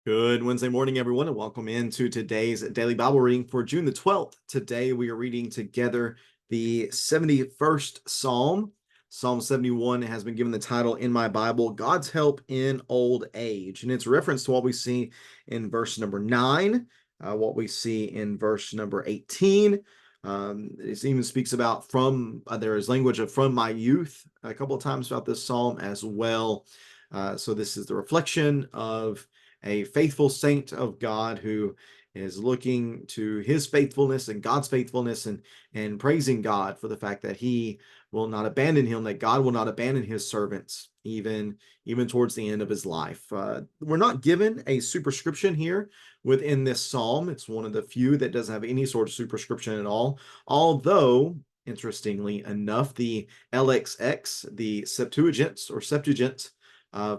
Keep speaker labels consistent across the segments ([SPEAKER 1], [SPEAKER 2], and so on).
[SPEAKER 1] Good Wednesday morning, everyone, and welcome into today's daily Bible reading for June the 12th. Today we are reading together the 71st Psalm. Psalm 71 has been given the title in my Bible, God's Help in Old Age. And it's a reference to what we see in verse number 9, what we see in verse number 18. It even speaks about there is language of from my youth a couple of times throughout this psalm as well. So this is the reflection of a faithful saint of God who is looking to his faithfulness and God's faithfulness and praising God for the fact that he will not abandon him, that God will not abandon his servants even towards the end of his life. We're not given a superscription here within this psalm. It's one of the few that doesn't have any sort of superscription at all, although interestingly enough, the LXX, the Septuagint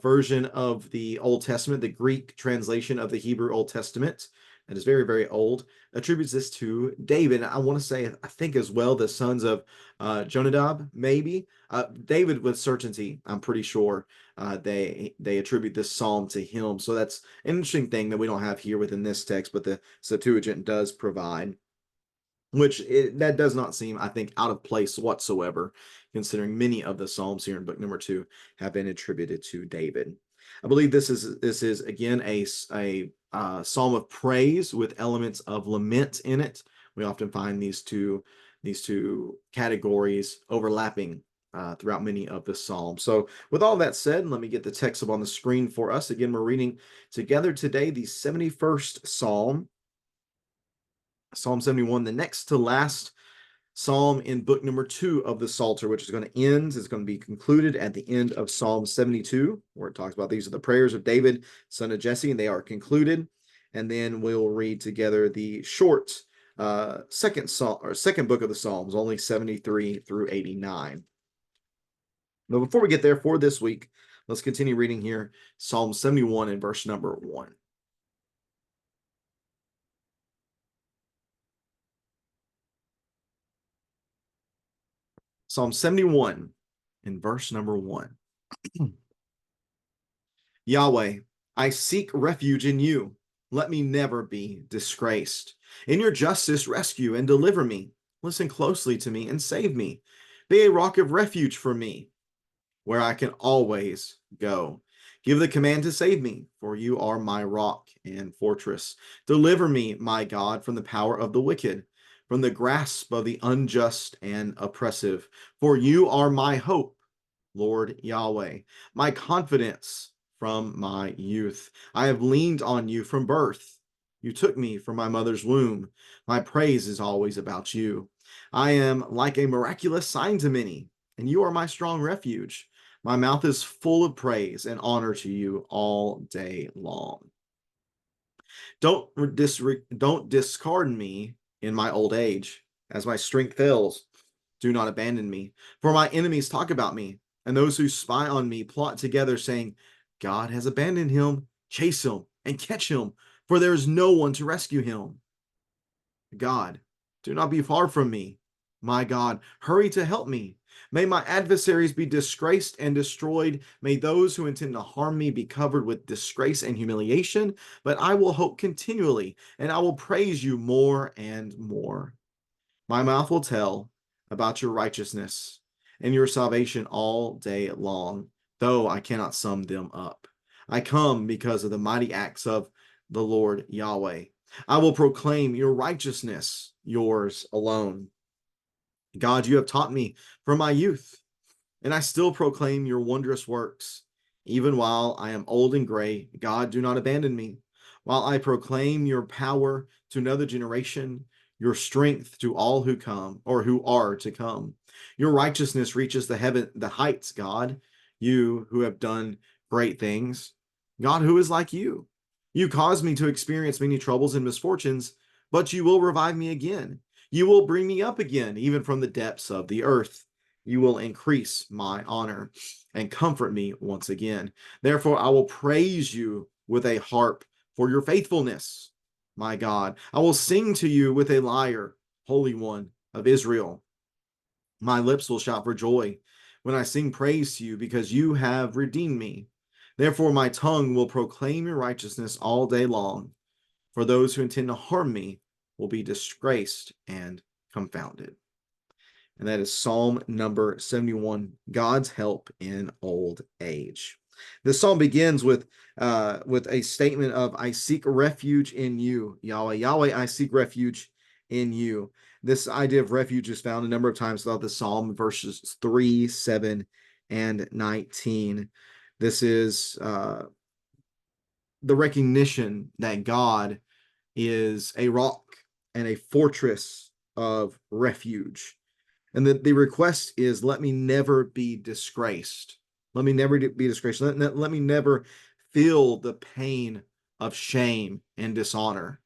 [SPEAKER 1] version of the Old Testament, the Greek translation of the Hebrew Old Testament, that is very, very old, attributes this to David. I want to say, I think as well, the sons of Jonadab, maybe. David with certainty, I'm pretty sure they attribute this psalm to him. So that's an interesting thing that we don't have here within this text, but the Septuagint does provide, that does not seem, I think, out of place whatsoever, considering many of the Psalms here in book number 2 have been attributed to David. I believe this is again a psalm of praise with elements of lament in it. We often find these two categories overlapping throughout many of the Psalms. So with all that said, let me get the text up on the screen for us. Again, we're reading together today the 71st Psalm. Psalm 71, the next to last psalm in book number 2 of the Psalter, which is going to be concluded at the end of Psalm 72, where it talks about these are the prayers of David, son of Jesse, and they are concluded. And then we'll read together the short second book of the Psalms, only 73 through 89. But before we get there for this week, let's continue reading here Psalm 71 and verse number 1. Psalm 71 in verse number 1. Yahweh, I seek refuge in you. Let me never be disgraced. In your justice, rescue and deliver me. Listen closely to me and save me. Be a rock of refuge for me, where I can always go. Give the command to save me, for you are my rock and fortress. Deliver me, my God, from the power of the wicked, from the grasp of the unjust and oppressive. For you are my hope, Lord Yahweh, my confidence from my youth. I have leaned on you from birth. You took me from my mother's womb. My praise is always about you. I am like a miraculous sign to many, and you are my strong refuge. My mouth is full of praise and honor to you all day long. Don't discard me in my old age, as my strength fails. Do not abandon me, for my enemies talk about me, and those who spy on me plot together, saying, God has abandoned him. Chase him and catch him, for there is no one to rescue him. God, do not be far from me. My God, hurry to help me. May my adversaries be disgraced and destroyed. May those who intend to harm me be covered with disgrace and humiliation. But I will hope continually, and I will praise you more and more. My mouth will tell about your righteousness and your salvation all day long, though I cannot sum them up. I come because of the mighty acts of the Lord Yahweh. I will proclaim your righteousness, yours alone. God, you have taught me from my youth, and I still proclaim your wondrous works. Even while I am old and gray, God, do not abandon me. While I proclaim your power to another generation, your strength to all who come or who are to come. Your righteousness reaches the heights, God, you who have done great things. God, who is like you? You caused me to experience many troubles and misfortunes, but you will revive me again. You will bring me up again, even from the depths of the earth. You will increase my honor and comfort me once again. Therefore, I will praise you with a harp for your faithfulness, my God. I will sing to you with a lyre, Holy One of Israel. My lips will shout for joy when I sing praise to you because you have redeemed me. Therefore, my tongue will proclaim your righteousness all day long, for those who intend to harm me will be disgraced and confounded. And that is Psalm number 71, God's help in old age. This psalm begins with a statement of, I seek refuge in you, Yahweh. Yahweh, I seek refuge in you. This idea of refuge is found a number of times throughout the psalm, verses 3, 7, and 19. This is the recognition that God is a rock and a fortress of refuge. And the request is, let me never be disgraced. Let me never be disgraced. Let me never feel the pain of shame and dishonor.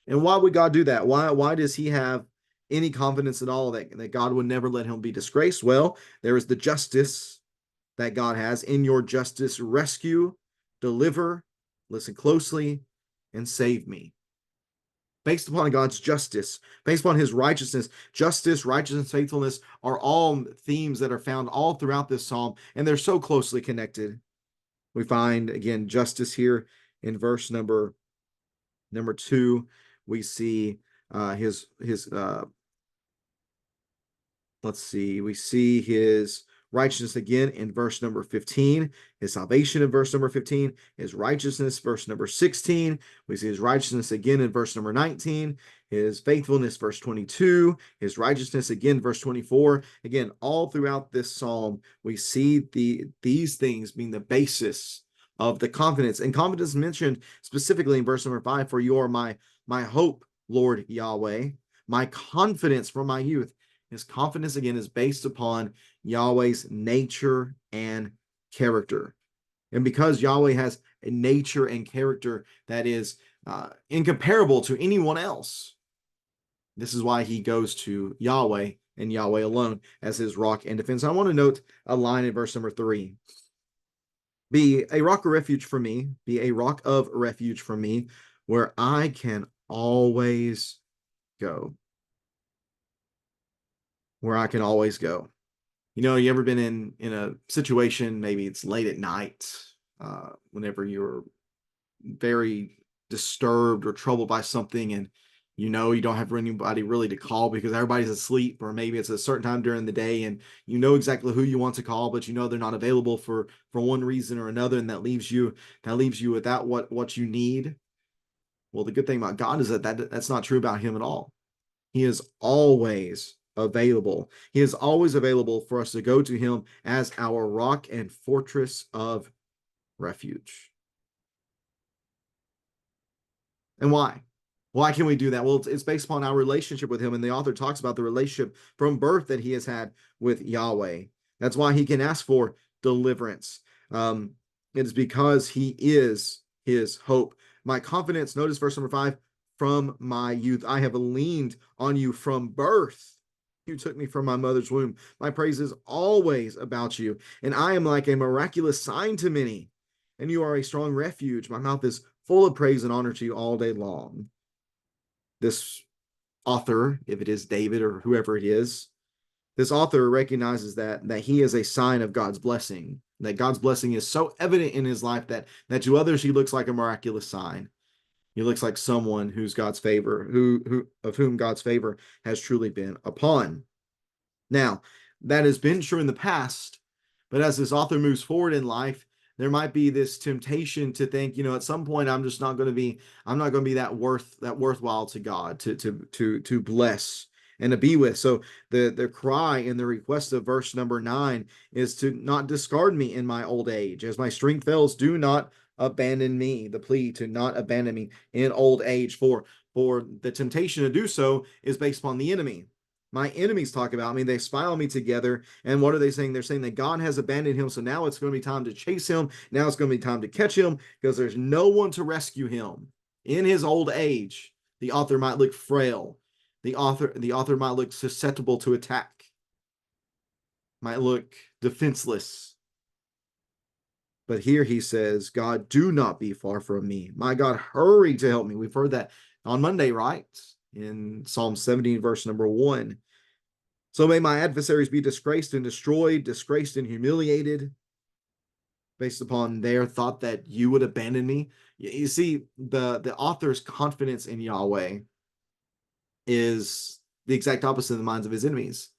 [SPEAKER 1] And why would God do that? Why does he have any confidence at all that God would never let him be disgraced? Well, there is the justice that God has. In your justice, rescue, deliver, listen closely, and save me. Based upon God's justice, based upon his righteousness. Justice, righteousness, faithfulness are all themes that are found all throughout this psalm, and they're so closely connected. We find, again, justice here in verse number 2. We see his we see his righteousness again in verse number 15, his salvation in verse number 15, his righteousness, verse number 16. We see his righteousness again in verse number 19, his faithfulness, verse 22, his righteousness again, verse 24. Again, all throughout this psalm, we see these things being the basis of the confidence. And confidence mentioned specifically in verse number 5, for you are my hope, Lord Yahweh, my confidence from my youth. His confidence, again, is based upon Yahweh's nature and character. And because Yahweh has a nature and character that is incomparable to anyone else, this is why he goes to Yahweh and Yahweh alone as his rock and defense. I want to note a line in verse number 3. Be a rock of refuge for me, be a rock of refuge for me, where I can always go. Where I can always go. You know, you ever been in a situation, maybe it's late at night, whenever you're very disturbed or troubled by something, and you know you don't have anybody really to call because everybody's asleep, or maybe it's a certain time during the day and you know exactly who you want to call, but you know they're not available for one reason or another, and that leaves you without what you need. Well, the good thing about God is that's not true about him at all. He is always available. He is always available for us to go to him as our rock and fortress of refuge. And why? Why can we do that? Well, it's based upon our relationship with him. And the author talks about the relationship from birth that he has had with Yahweh. That's why he can ask for deliverance. It is because he is his hope. My confidence, notice verse number 5, from my youth. I have leaned on you from birth. You took me from my mother's womb. My praise is always about you, and I am like a miraculous sign to many, and you are a strong refuge. My mouth is full of praise and honor to you all day long. This author, if it is David or whoever it is, this author recognizes that he is a sign of God's blessing, that God's blessing is so evident in his life that to others he looks like a miraculous sign. He looks like someone who's God's favor, of whom God's favor has truly been upon. Now, that has been true in the past, but as this author moves forward in life, there might be this temptation to think, you know, at some point I'm not going to be that worthwhile to God to bless and to be with. So the cry and the request of verse number 9 is to not discard me in my old age. As my strength fails, do not abandon me. The plea to not abandon me in old age, for the temptation to do so is based upon the enemy. My enemies talk about me. They spy on me together. And what are they saying? They're saying that God has abandoned him. So now it's going to be time to chase him. Now it's going to be time to catch him because there's no one to rescue him. In his old age, the author might look frail. The author might look susceptible to attack. Might look defenseless. But here he says, God, do not be far from me. My God, hurry to help me. We've heard that on Monday, right? In Psalm 17, verse number 1. So may my adversaries be disgraced and destroyed, disgraced and humiliated. based upon their thought that you would abandon me. You see, the author's confidence in Yahweh is the exact opposite of the minds of his enemies.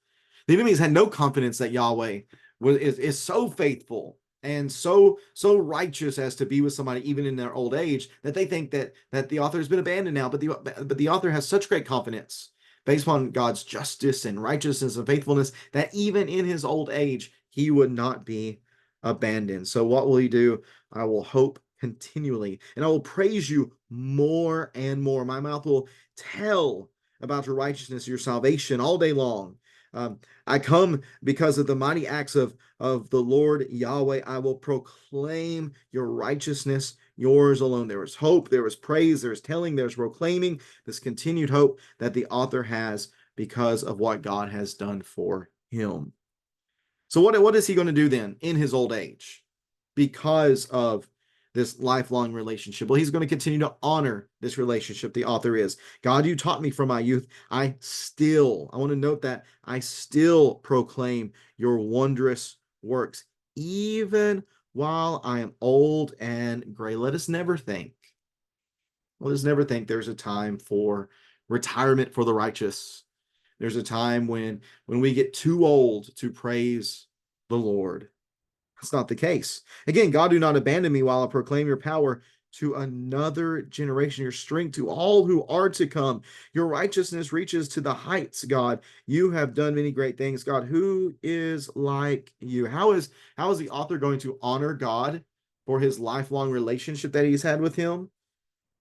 [SPEAKER 1] The enemies had no confidence that Yahweh is so faithful and so righteous as to be with somebody even in their old age, that they think that the author has been abandoned now. But the author has such great confidence based upon God's justice and righteousness and faithfulness that even in his old age he would not be abandoned. So what will he do? I will hope continually, and I will praise you more and more. My mouth will tell about your righteousness, your salvation all day long. I come because of the mighty acts of the Lord Yahweh. I will proclaim your righteousness, yours alone. There is hope, there is praise, there is telling, there's proclaiming, this continued hope that the author has because of what God has done for him. So what is he going to do then in his old age because of this lifelong relationship? Well, he's going to continue to honor this relationship. The author is, God, you taught me from my youth. I want to note that I still proclaim your wondrous works, even while I am old and gray. Let us never think there's a time for retirement for the righteous. There's a time when we get too old to praise the Lord. That's not the case. Again, God, do not abandon me while I proclaim your power to another generation, your strength to all who are to come. Your righteousness reaches to the heights, God. You have done many great things, God. Who is like you? How is the author going to honor God for his lifelong relationship that he's had with him?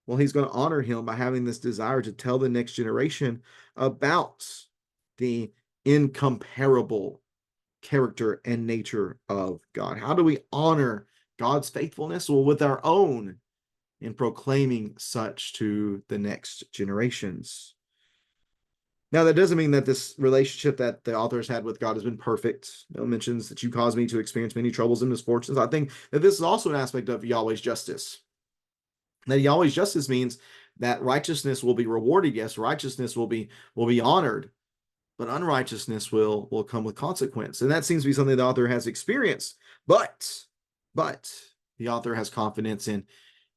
[SPEAKER 1] Well, he's going to honor him by having this desire to tell the next generation about the incomparable character and nature of God. How do we honor God's faithfulness? Well, with our own, in proclaiming such to the next generations. Now, that doesn't mean that this relationship that the author has had with God has been perfect. It mentions that you caused me to experience many troubles and misfortunes. I think that this is also an aspect of Yahweh's justice. That Yahweh's justice means that righteousness will be rewarded. Yes, righteousness will be honored, but unrighteousness will come with consequence. And that seems to be something the author has experienced. But the author has confidence in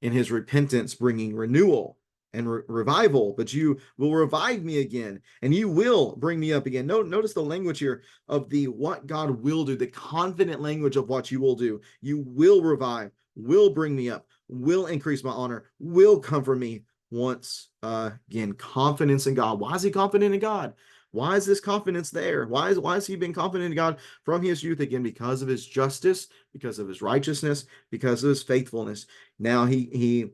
[SPEAKER 1] his repentance bringing renewal and revival. But you will revive me again, and you will bring me up again. Notice the language here of the what God will do, the confident language of what you will do. You will revive, will bring me up, will increase my honor, will comfort me once again. Confidence in God. Why is he confident in God? Why is this confidence there? Why is he being confident in God from his youth? Again, because of his justice, because of his righteousness, because of his faithfulness. Now he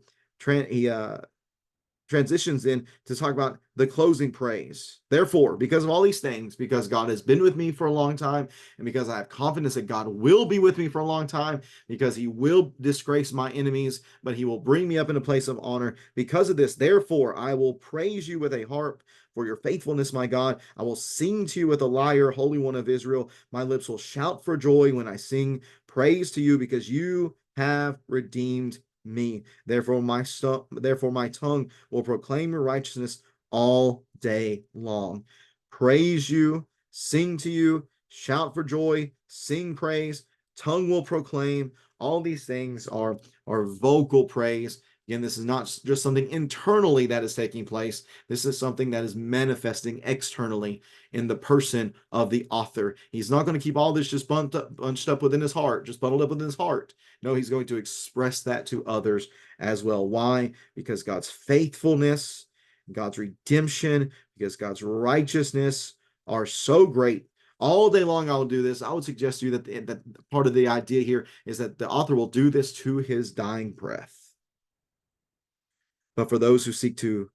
[SPEAKER 1] transitions in to talk about the closing praise. Therefore, because of all these things, because God has been with me for a long time, and because I have confidence that God will be with me for a long time, because he will disgrace my enemies, but he will bring me up in a place of honor. Because of this, therefore, I will praise you with a harp for your faithfulness, my God. I will sing to you with a lyre, Holy One of Israel. My lips will shout for joy when I sing praise to you, because you have redeemed me. Therefore, my tongue will proclaim your righteousness all day long. Praise you, sing to you, shout for joy, sing praise, tongue will proclaim. All these things are vocal praise. Again, this is not just something internally that is taking place. This is something that is manifesting externally in the person of the author. He's not going to keep all this just bunched up within his heart, just bundled up within his heart. No, he's going to express that to others as well. Why? Because God's faithfulness, God's redemption, because God's righteousness are so great. All day long, I will do this. I would suggest to you that part of the idea here is that the author will do this to his dying breath. But for those who seek to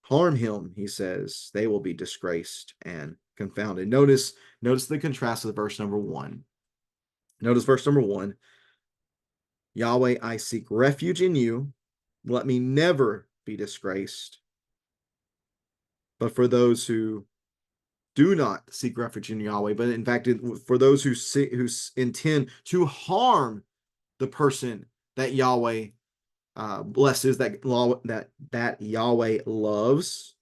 [SPEAKER 1] harm him, he says, they will be disgraced and confounded. Notice the contrast of verse number 1. Notice verse number 1. Yahweh, I seek refuge in you. Let me never be disgraced. But for those who do not seek refuge in Yahweh, but in fact, for those who intend to harm the person that Yahweh blesses, that Yahweh loves,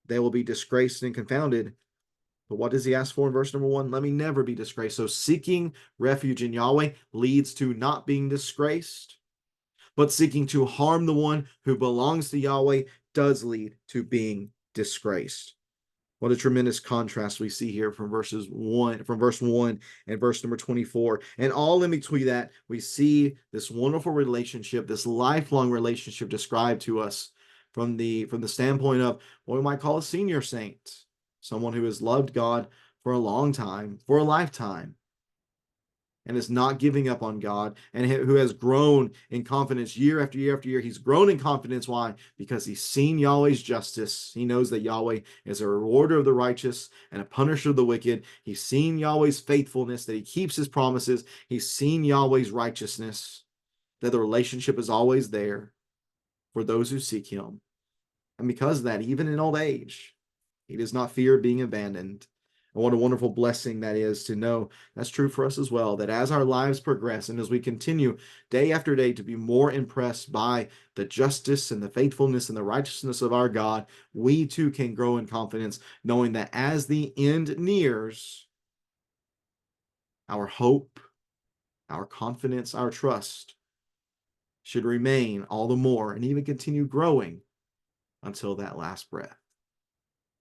[SPEAKER 1] they will be disgraced and confounded. But what does he ask for in verse number 1? Let me never be disgraced. So seeking refuge in Yahweh leads to not being disgraced, but seeking to harm the one who belongs to Yahweh does lead to being disgraced. What a tremendous contrast we see here from verse 1 and verse number 24. And all in between that, we see this wonderful relationship, this lifelong relationship described to us from the standpoint of what we might call a senior saint, someone who has loved God for a long time, for a lifetime, and is not giving up on God, and who has grown in confidence year after year after year. He's grown in confidence. Why? Because he's seen Yahweh's justice. He knows that Yahweh is a rewarder of the righteous and a punisher of the wicked. He's seen Yahweh's faithfulness, that he keeps his promises. He's seen Yahweh's righteousness, that the relationship is always there for those who seek him. And because of that, even in old age, he does not fear being abandoned. And what a wonderful blessing that is to know that's true for us as well, that as our lives progress and as we continue day after day to be more impressed by the justice and the faithfulness and the righteousness of our God, we too can grow in confidence, knowing that as the end nears, our hope, our confidence, our trust should remain all the more and even continue growing until that last breath.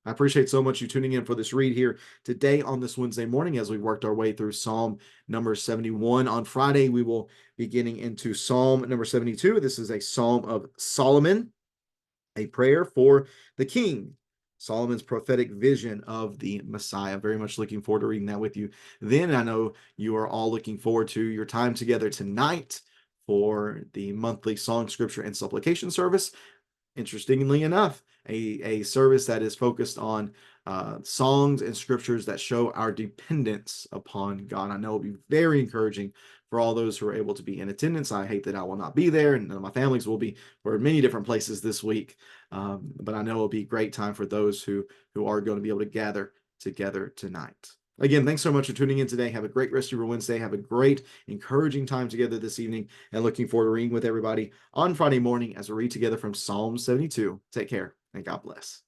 [SPEAKER 1] I appreciate so much you tuning in for this read here today on this Wednesday morning as we worked our way through Psalm number 71. On Friday, we will be getting into Psalm number 72. This is a Psalm of Solomon, a prayer for the king. Solomon's prophetic vision of the Messiah. Very much looking forward to reading that with you. Then I know you are all looking forward to your time together tonight for the monthly song, scripture, and supplication service. Interestingly enough, a service that is focused on songs and scriptures that show our dependence upon God. I know it'll be very encouraging for all those who are able to be in attendance. I hate that I will not be there, and my families will be. We're in many different places this week, but I know it'll be a great time for those who are going to be able to gather together tonight. Again, thanks so much for tuning in today. Have a great rest of your Wednesday. Have a great, encouraging time together this evening, and looking forward to reading with everybody on Friday morning as we read together from Psalm 72. Take care, and God bless.